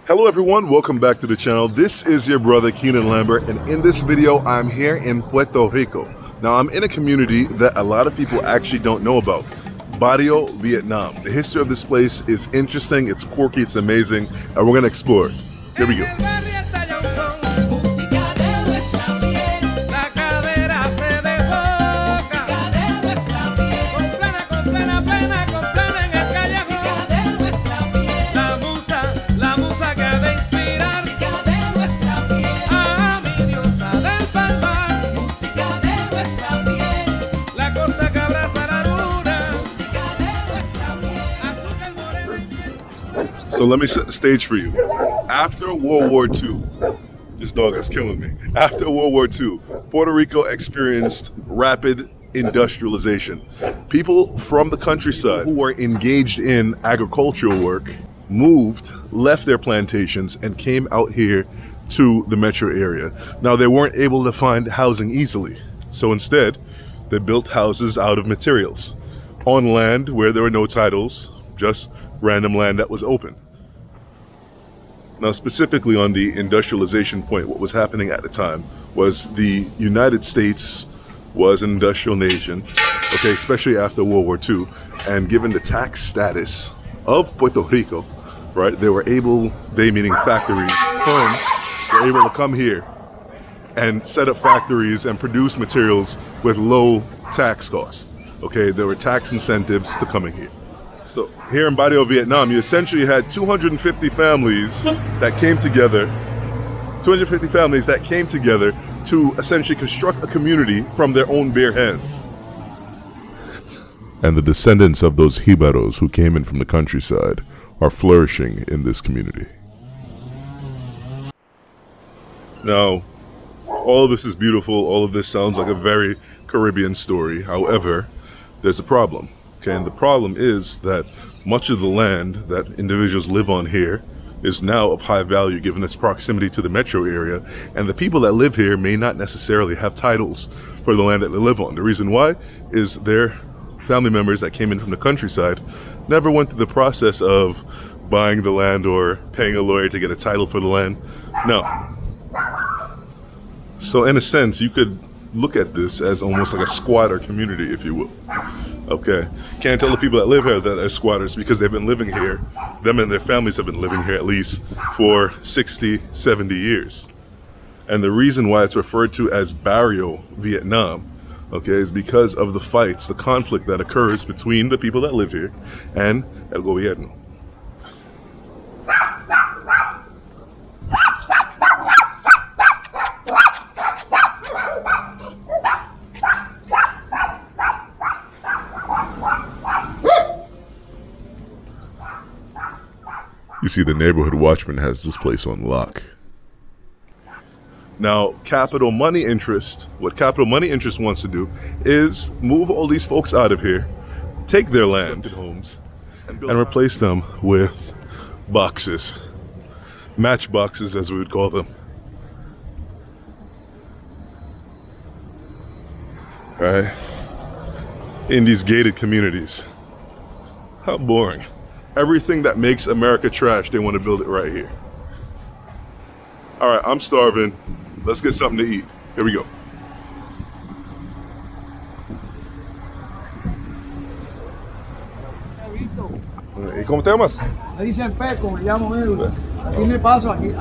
Hello everyone, welcome back to the channel. This is your brother Keenan Lambert, and in this video I'm here in Puerto Rico. Now I'm in a community that a lot of people actually don't know about, Barrio Vietnam. The history of this place is interesting, it's quirky, it's amazing, and we're gonna explore it. Here we go. So let me set the stage for you. After World War II, this dog is killing me. After World War II, Puerto Rico experienced rapid industrialization. People from the countryside who were engaged in agricultural work moved, left their plantations, and came out here to the metro area. Now they weren't able to find housing easily, so instead they built houses out of materials on land where there were no titles, just random land that was open. Now, specifically on the industrialization point, what was happening at the time was the United States was an industrial nation, okay, especially after World War II, and given the tax status of Puerto Rico, right, they meaning factories, firms, were able to come here and set up factories and produce materials with low tax costs, okay? There were tax incentives to coming here. So here in Barrio Vietnam, you essentially had 250 families that came together, to essentially construct a community from their own bare hands. And the descendants of those Jibaros who came in from the countryside are flourishing in this community. Now, all of this is beautiful, all of this sounds like a very Caribbean story. However, there's a problem. And the problem is that much of the land that individuals live on here is now of high value given its proximity to the metro area, and the people that live here may not necessarily have titles for the land that they live on. The reason why is their family members that came in from the countryside never went through the process of buying the land or paying a lawyer to get a title for the land. No. So in a sense, you could look at this as almost like a squatter community, if you will. Okay, can't tell the people that live here that they're squatters because they've been living here, them and their families have been living here at least for 60, 70 years. And the reason why it's referred to as Barrio Vietnam, okay, is because of the fights, the conflict that occurs between the people that live here and el gobierno. You see, the neighborhood watchman has this place on lock. Now, what Capital Money Interest wants to do is move all these folks out of here, take their land, homes, and replace them with boxes, matchboxes as we would call them. Right? In these gated communities. How boring. Everything that makes America trash, they want to build it right here. All right, I'm starving. Let's get something to eat. Here we go. ¿Y cómo te llamas? Me dicen Peco, me llamo Edwin. Aquí me paso, aquí.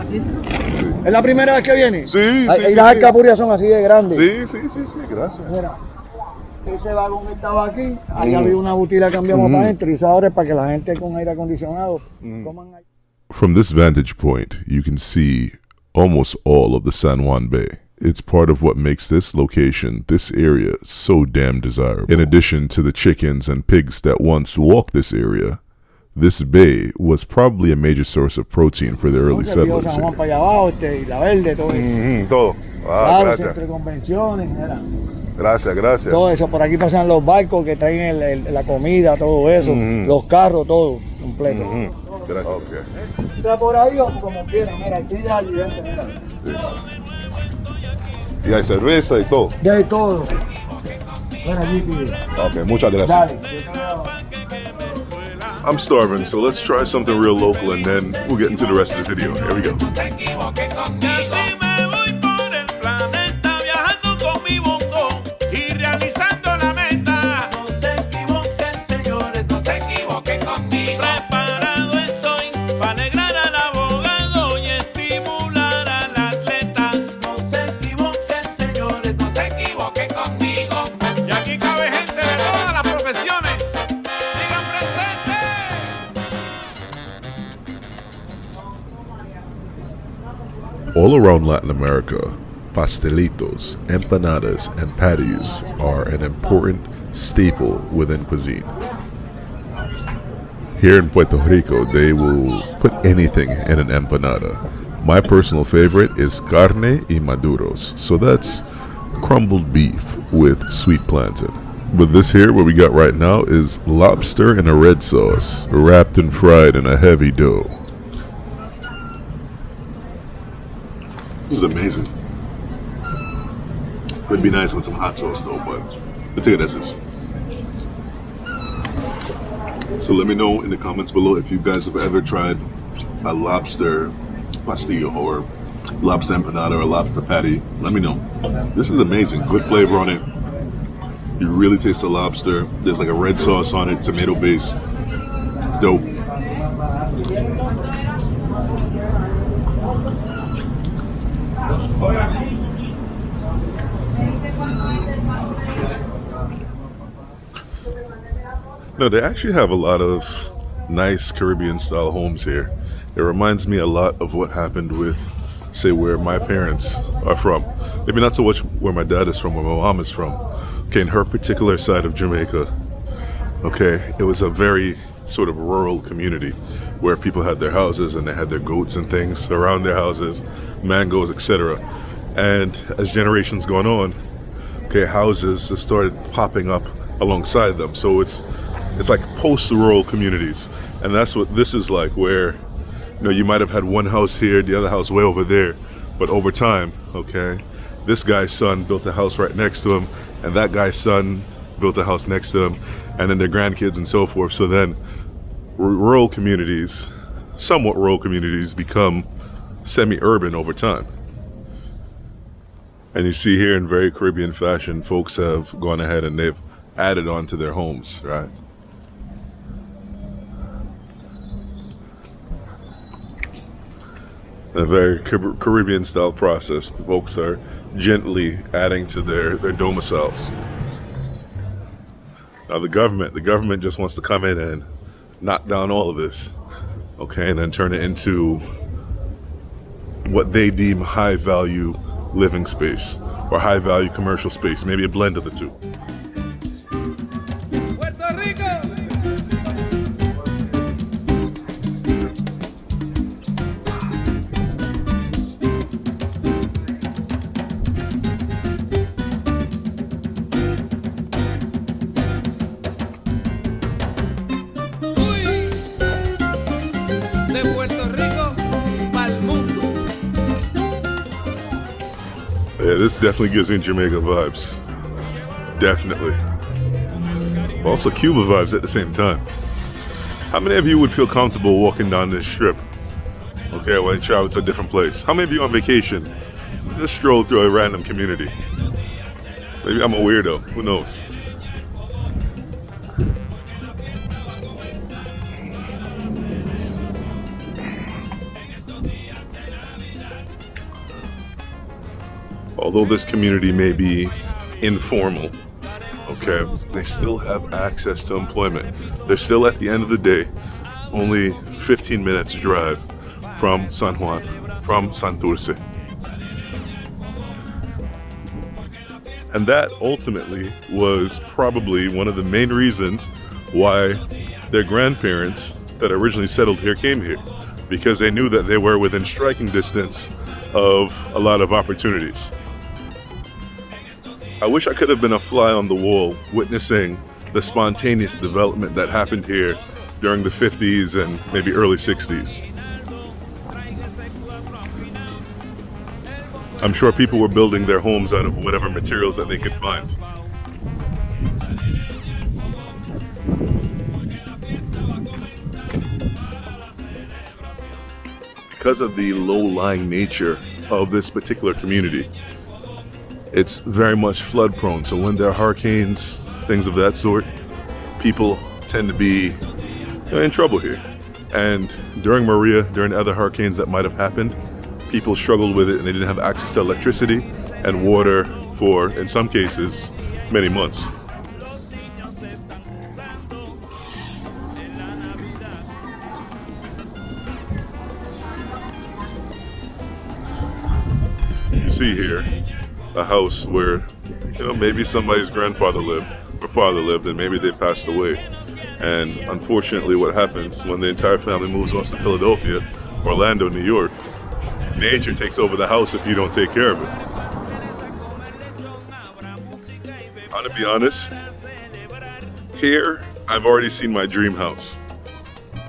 ¿Es la primera vez que viene? Sí, sí. Y las alcapurrias son así de grandes. Sí, gracias. Mira, ese vagón estaba aquí, ahí había una botila que cambiamos para adentro, y esa ahora es para que la gente con aire acondicionado coman ahí. From this vantage point, you can see almost all of the San Juan Bay. It's part of what makes this location, this area, so damn desirable. In addition to the chickens and pigs that once walked this area, this bay was probably a major source of protein for the early settlers. San Juan para allá abajo, y la verde, todo eso. Todo. Claro, Gracias. centro de convenciones, mira. Gracias. Todo eso, por aquí pasan los barcos que traen la comida, todo eso, los carros, todo completo. Gracias. Okay. Entra por ahí o como quieran, mira, aquí ya hay gente, mira. Sí. Y hay cerveza y todo. Ya hay todo. Ven aquí, pide. Ok, muchas gracias. Dale. I'm starving, so let's try something real local and then we'll get into the rest of the video. Here we go. All around Latin America, pastelitos, empanadas, and patties are an important staple within cuisine. Here in Puerto Rico, they will put anything in an empanada. My personal favorite is carne y maduros, so that's crumbled beef with sweet plantain. But this here, what we got right now, is lobster in a red sauce, wrapped and fried in a heavy dough. This is amazing. It'd be nice with some hot sauce though, but let's take it as is. So let me know in the comments below if you guys have ever tried a lobster pastillo or lobster empanada or lobster patty. Let me know. This is amazing. Good flavor on it. You really taste the lobster. There's like a red sauce on it, tomato based. It's dope. No, they actually have a lot of nice Caribbean style homes here. It reminds me a lot of what happened with, say, where my parents are from. Maybe not so much where my dad is from, where my mom is from. Okay, in her particular side of Jamaica, okay, it was a very sort of rural community where people had their houses and they had their goats and things around their houses, mangoes, etc. And as generations gone on, okay, houses just started popping up alongside them. So it's like post-rural communities, and that's what this is like, where, you know, you might have had one house here, the other house way over there, but over time, okay, this guy's son built a house right next to him, and that guy's son built a house next to him, and then their grandkids and so forth. So then rural communities, somewhat rural communities, become semi-urban over time. And you see here, in very Caribbean fashion, folks have gone ahead and they've added on to their homes, right? A very Caribbean style process. Folks are gently adding to their domiciles. Now the government just wants to come in and knock down all of this, okay, and then turn it into what they deem high value living space or high value commercial space, maybe a blend of the two. Puerto Rico. De Puerto Rico pa'l mundo. Yeah, this definitely gives me Jamaica vibes. Definitely. Also Cuba vibes at the same time. How many of you would feel comfortable walking down this strip? Okay, when you travel to a different place. How many of you on vacation just stroll through a random community? Maybe I'm a weirdo, who knows? Although this community may be informal, okay, they still have access to employment. They're still, at the end of the day, only 15 minutes drive from San Juan, from Santurce. And that ultimately was probably one of the main reasons why their grandparents that originally settled here came here, because they knew that they were within striking distance of a lot of opportunities. I wish I could have been a fly on the wall witnessing the spontaneous development that happened here during the 50s and maybe early 60s. I'm sure people were building their homes out of whatever materials that they could find. because of the low-lying nature of this particular community, it's very much flood prone. So when there are hurricanes, things of that sort, people tend to be in trouble here. And during Maria, during other hurricanes that might have happened, people struggled with it and they didn't have access to electricity and water for, in some cases, many months. You see here a house where, maybe somebody's grandfather lived or father lived, and maybe they passed away. And unfortunately, what happens when the entire family moves off to Philadelphia, Orlando, New York, nature takes over the house if you don't take care of it. I'm gonna be honest, here I've already seen my dream house.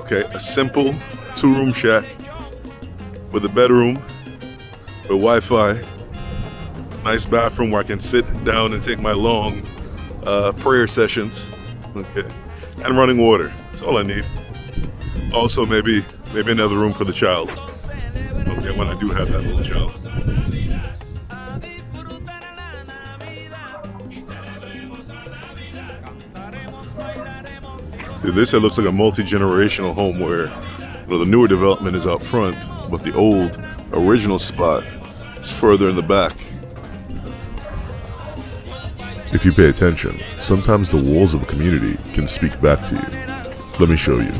Okay, a simple 2-room shack with a bedroom, with Wi-Fi, nice bathroom where I can sit down and take my long prayer sessions. Okay. And running water. That's all I need. Also, maybe another room for the child. Okay, when I do have that little child. Dude, this here looks like a multi-generational home where the newer development is out front, but the old original spot is further in the back. If you pay attention, sometimes the walls of a community can speak back to you. Let me show you.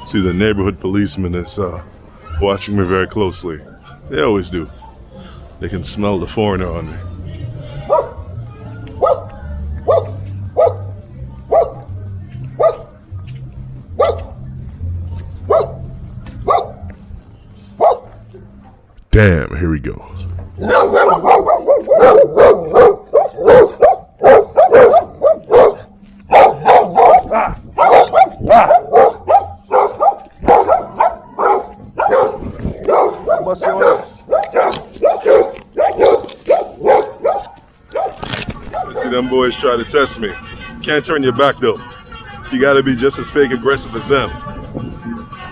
See, the neighborhood policeman is watching me very closely. They always do. They can smell the foreigner on me. Damn, here we go. See, them boys try to test me. Can't turn your back though. You gotta be just as fake aggressive as them.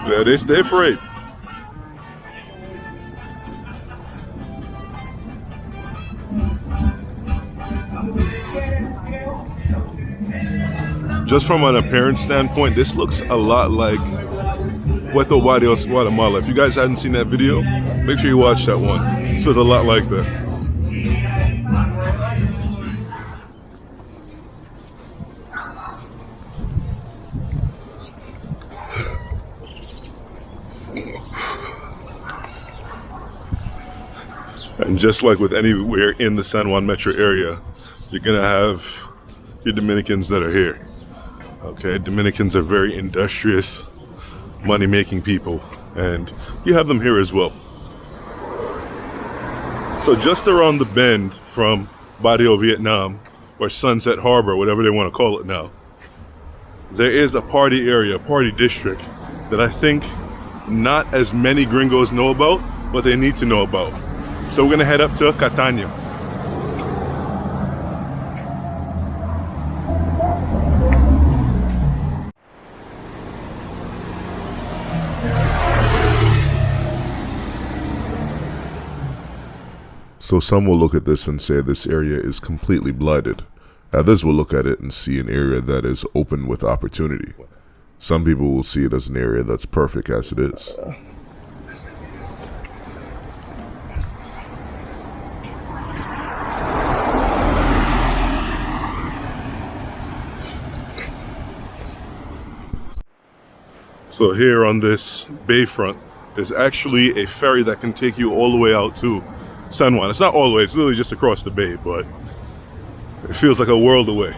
Yeah, they stay afraid. Just from an appearance standpoint, this looks a lot like WWII, Guatemala. If you guys hadn't seen that video, make sure you watch that one. This was a lot like that. And just like with anywhere in the San Juan metro area, you're gonna have your Dominicans that are here. Okay, Dominicans are very industrious, money-making people, and you have them here as well. So just around the bend from Barrio Vietnam, or Sunset Harbor, whatever they want to call it now, there is a party area, a party district, that I think not as many gringos know about, but they need to know about. So we're gonna head up to Catania. So some will look at this and say this area is completely blighted. Others will look at it and see an area that is open with opportunity. Some people will see it as an area that's perfect as it is. So here on this bayfront, there's actually a ferry that can take you all the way out to San Juan. It's not all the way, it's literally just across the bay, but it feels like a world away.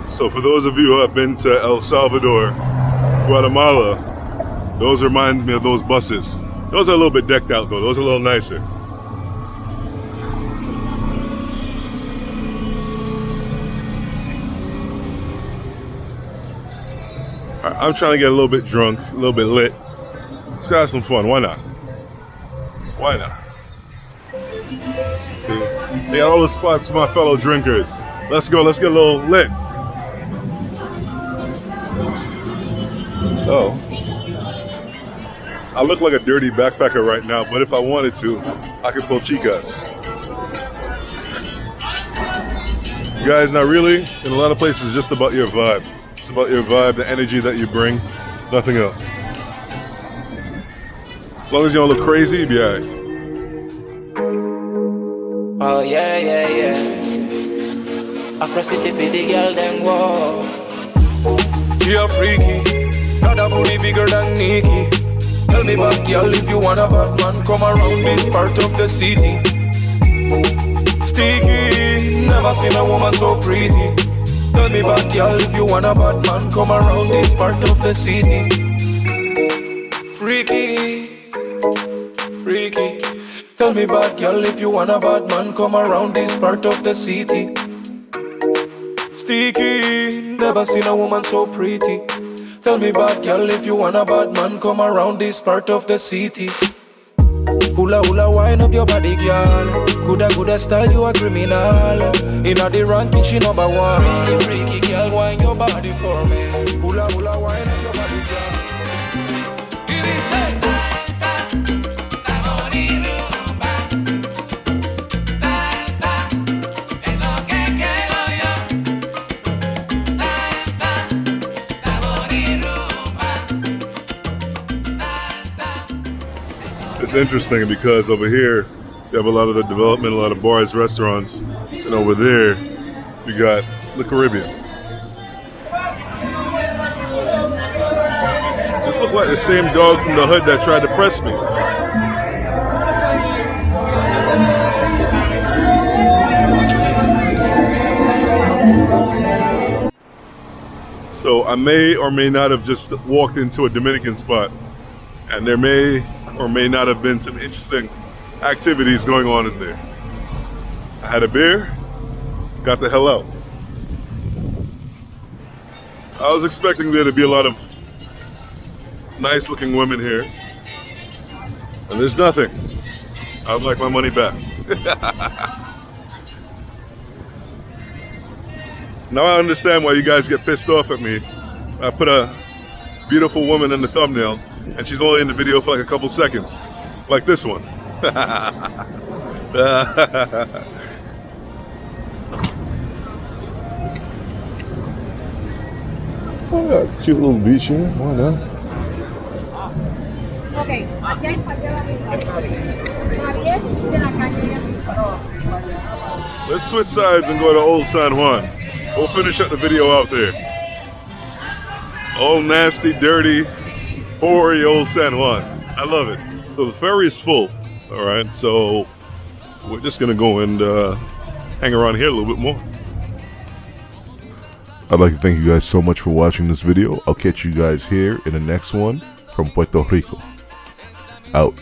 So for those of you who have been to El Salvador, Guatemala, those remind me of those buses. Those are a little bit decked out though, those are a little nicer. Alright, I'm trying to get a little bit drunk, a little bit lit. Let's have some fun, why not? Why not? See, they got all the spots for my fellow drinkers. Let's go, let's get a little lit. Oh, I look like a dirty backpacker right now, but if I wanted to, I could pull chicas. You guys, not really. In a lot of places, it's just about your vibe. It's about your vibe, the energy that you bring, nothing else. As long as you don't look crazy, you'll be alright. Oh yeah, yeah, yeah. Afro City for the girl, then whoa. You're freaky. Not a booty bigger than Nikki. Tell me back, girl, if you want a bad man, come around this part of the city. Sticky, never seen a woman so pretty. Tell me back, girl, if you want a bad man, come around this part of the city. Freaky, freaky. Tell me back, girl, if you want a bad man, come around this part of the city. Sticky, never seen a woman so pretty. Tell me back, girl, if you want a bad man, come around this part of the city. Hula hula, wind up your body, girl. Good style, you a criminal. Inna the ranking, she number one. Freaky, freaky, girl, wind your body for me. Hula hula, wind up your body, girl. It's interesting because over here you have a lot of the development, a lot of bars, restaurants, and over there you got the Caribbean. This looks like the same dog from the hood that tried to press me. So I may or may not have just walked into a Dominican spot, and there may or may not have been some interesting activities going on in there. I had a beer, got the hell out. I was expecting there to be a lot of nice looking women here, and there's nothing. I would like my money back. Now I understand why you guys get pissed off at me. I put a beautiful woman in the thumbnail, and she's only in the video for like a couple seconds, like this one. Oh, yeah, cute little beach here. Why not? Okay, aquí hay patio de Javier de la calle. Let's switch sides and go to Old San Juan. We'll finish up the video out there. Old nasty, dirty, hoary Old San Juan. I love it. So the ferry is full. All right, so we're just gonna go and hang around here a little bit more. I'd like to thank you guys so much for watching this video. I'll catch you guys here in the next one from Puerto Rico. Out.